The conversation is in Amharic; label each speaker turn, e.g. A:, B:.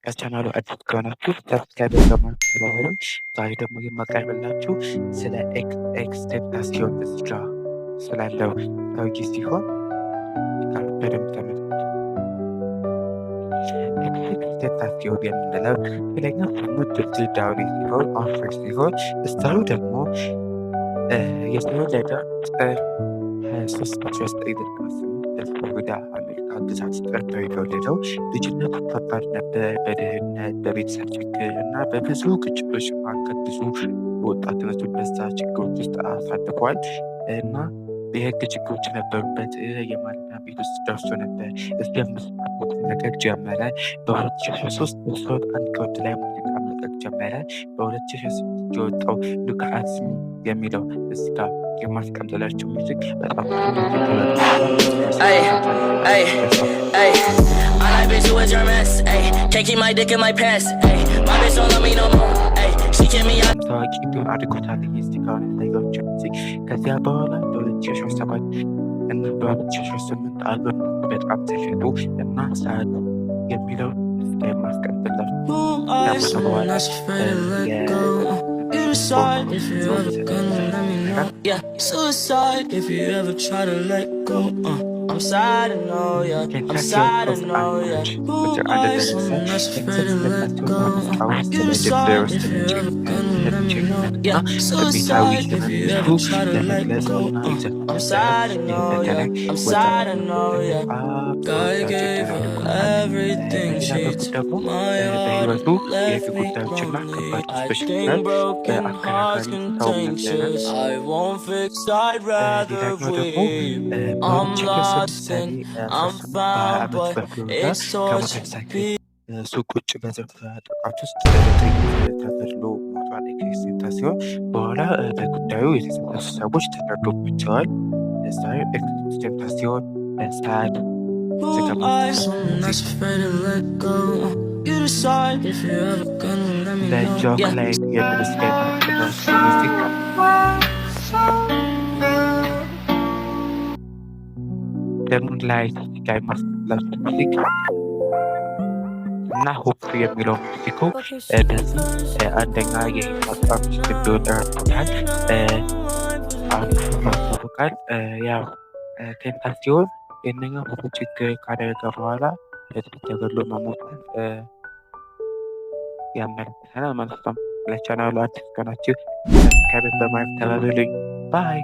A: ለቻናሉ አዲስ ከሆናችሁ ሰብስክራይብ በማድረግ ተባበሩን። ዛሬ ደግሞ የማቀርብላችሁ ስለ ኤክስቴንታሲዮን እዚህ ጋ ስላለው ሰውዬ ሲሆን በደንብ ተመልከቱ። ኤክስቴንታሲዮን የምንለው ትክክለኛ ስሙ ድልድል ዳውሪ ሲሆን ኦፈር ሲሆን እስተሩ ደግሞ የተወለደ ጥር 23 ፍሎሪዳ አሜሪካ ግዛት ጥር ነው የተወለደው። ልጅነቱ ከባድ ነበር። በድህነት፣ በቤተሰብ ችግር እና በብዙ ግጭቶች መካከል ብዙ በወጣትነቱ በዛ ችግሮች ውስጥ አሳልፏል እና የህግ ችግሮች ነበሩበት። የማረሚያ ቤት ውስጥ ደርሶ ነበር። እስኪ የምስማት ነገር ጀመረ። በ2023 በሶት አንድ ከወድ ላይ ሙዚቃ መልቀቅ ጀመረ። በ2026 የወጣው ሉክ አት ሚ የሚለው እዚህ ጋር የማስቀምጥላችሁ ሙዚክ በጣም ታዋቂ እንዲሆን አድርጎታል። የስቲካውን ታያቸው ሙዚክ ከዚያ በኋላ በ2017 እና በ2018 አልበም በጣም ተሸጡ እና ሳያሉ የሚለው እስከ የማስቀምጥላችሁ ያመሰበዋል Suicide if you ever gonna let me know. Yeah, suicide if you ever try to let go. I'm sad to know, yeah. I'm sad to know, yeah. Someone that's afraid to let go. You decide if you ever gonna let me know. Yeah, suicide if you ever try to let go. I'm sad to know, yeah. I'm sad to know, yeah. God gave her everything. She took my heart and left me lonely. I think broken hearts contagious. I won't fix, I'd rather weep. I'm lost and I'm found, but it's torture to be. ሱቆች በዘፈ ጥቃት ውስጥ ተገድሎ ሞቷል። ኤክስቴንታሲዮን በኋላ በጉዳዩ የተሳተፉ ሰዎች ተፈርዶባቸዋል። ኤክስቴንታሲዮን ሳድ ለጆክ ላይ የምንስገኝ ደሙን ላይ ጋይ ማስላሱ ሙዚክ እና ሆፕ የሚለው ሙዚኩ በዚህ አንደኛ የሂፓፕ አርቲስት እንዲሆን ረድቶታል። አሁን ማስታወቃል። ያው ቴንታሲዮን የእነኛ ሁሉ ችግር ካደረገ በኋላ ተገድሎ መሞትን ያመለክተናል ማለት ነው። ለቻናሉ አዲስ ከሆናችሁ ሰብስክራይብ በማድረግ ተባበሩኝ። ባይ